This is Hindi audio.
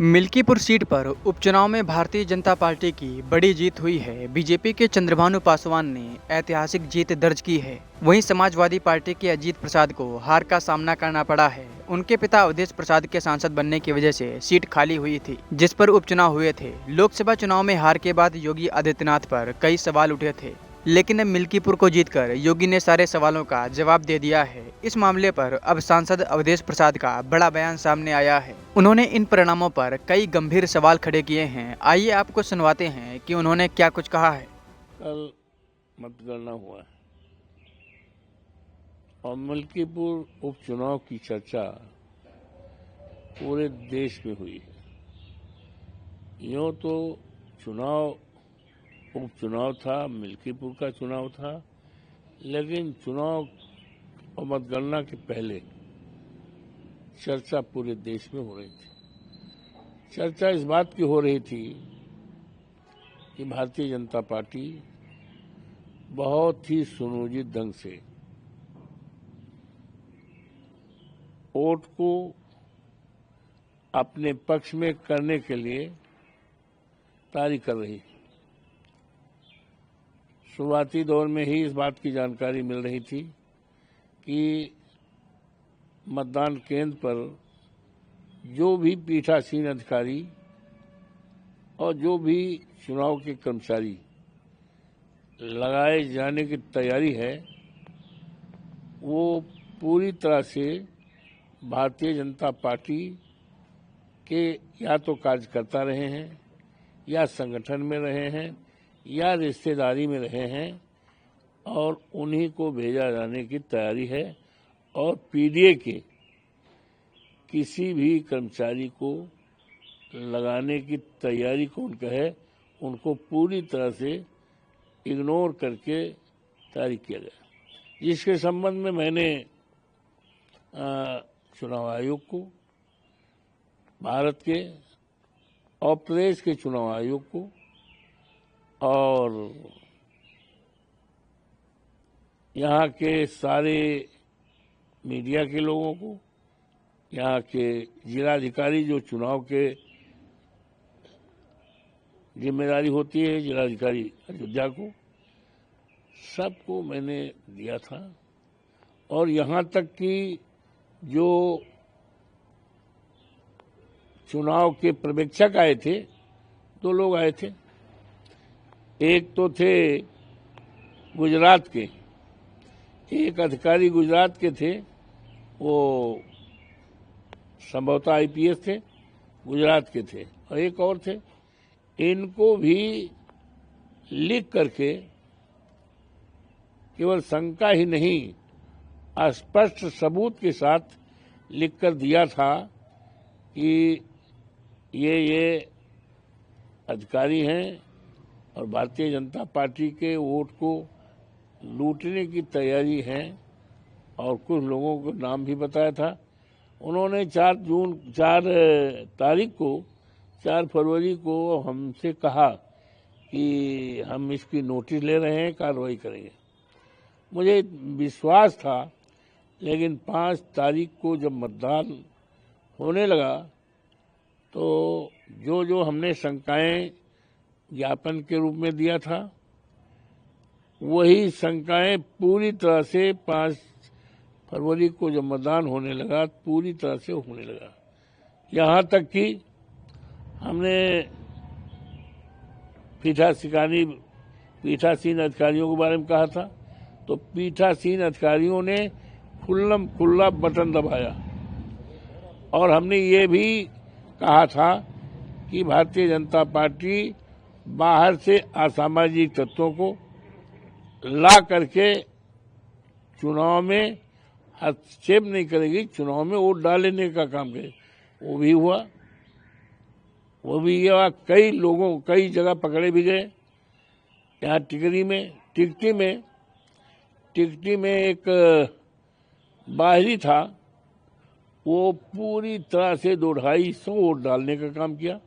मिल्कीपुर सीट पर उपचुनाव में भारतीय जनता पार्टी की बड़ी जीत हुई है। बीजेपी के चंद्रभानु पासवान ने ऐतिहासिक जीत दर्ज की है। वहीं समाजवादी पार्टी के अजीत प्रसाद को हार का सामना करना पड़ा है। उनके पिता अवधेश प्रसाद के सांसद बनने की वजह से सीट खाली हुई थी, जिस पर उपचुनाव हुए थे। लोकसभा चुनाव में हार के बाद योगी आदित्यनाथ पर कई सवाल उठे थे, लेकिन अब मिल्कीपुर को जीतकर योगी ने सारे सवालों का जवाब दे दिया है। इस मामले पर अब सांसद अवधेश प्रसाद का बड़ा बयान सामने आया है। उन्होंने इन परिणामों पर कई गंभीर सवाल खड़े किए हैं। आइए आपको सुनवाते हैं कि उन्होंने क्या कुछ कहा है। कल मतगणना हुआ है और मिल्कीपुर उपचुनाव की चर्चा पूरे देश में हुई है। यूँ तो उपचुनाव था, मिल्कीपुर का चुनाव था, लेकिन चुनाव और मतगणना के पहले चर्चा पूरे देश में हो रही थी। चर्चा इस बात की हो रही थी कि भारतीय जनता पार्टी बहुत ही सुनियोजित ढंग से वोट को अपने पक्ष में करने के लिए तैयारी कर रही है। शुरुआती दौर में ही इस बात की जानकारी मिल रही थी कि मतदान केंद्र पर जो भी पीठासीन अधिकारी और जो भी चुनाव के कर्मचारी लगाए जाने की तैयारी है, वो पूरी तरह से भारतीय जनता पार्टी के या तो कार्यकर्ता रहे हैं, या संगठन में रहे हैं, या रिश्तेदारी में रहे हैं, और उन्हीं को भेजा जाने की तैयारी है। और पीडीए के किसी भी कर्मचारी को लगाने की तैयारी कौन कहे, उनको पूरी तरह से इग्नोर करके तैयारी किया गया, जिसके संबंध में मैंने चुनाव आयोग को, भारत के और प्रदेश के चुनाव आयोग को और यहाँ के सारे मीडिया के लोगों को, यहाँ के जिलाधिकारी जो चुनाव के जिम्मेदारी होती है, जिलाधिकारी अयोध्या को, सबको मैंने दिया था। और यहाँ तक कि जो चुनाव के पर्यवेक्षक आए थे, 2 लोग आए थे। एक तो थे गुजरात के, एक अधिकारी गुजरात के थे, वो संभवतः आईपीएस थे, गुजरात के थे, और एक और थे। इनको भी लिख करके केवल शंका ही नहीं, स्पष्ट सबूत के साथ लिखकर दिया था कि ये अधिकारी हैं और भारतीय जनता पार्टी के वोट को लूटने की तैयारी है। और कुछ लोगों को नाम भी बताया था। उन्होंने 4 फरवरी को हमसे कहा कि हम इसकी नोटिस ले रहे हैं, कार्रवाई करेंगे। मुझे विश्वास था, लेकिन 5 तारीख को जब मतदान होने लगा तो जो हमने शंकाएं ज्ञापन के रूप में दिया था, वही शंकाएं पूरी तरह से 5 फरवरी को जब मतदान होने लगा पूरी तरह से होने लगा। यहाँ तक कि हमने पीठासीन अधिकारियों के बारे में कहा था, तो पीठासीन अधिकारियों ने खुल्लम खुल्ला बटन दबाया। और हमने ये भी कहा था कि भारतीय जनता पार्टी बाहर से असामाजिक तत्वों को ला करके चुनाव में हस्तक्षेप नहीं करेगी, चुनाव में वोट डालने का काम करेगी। वो भी हुआ। कई जगह पकड़े भी गए। यहाँ टिकटी में एक बाहरी था, वो पूरी तरह से 250 वोट डालने का काम किया।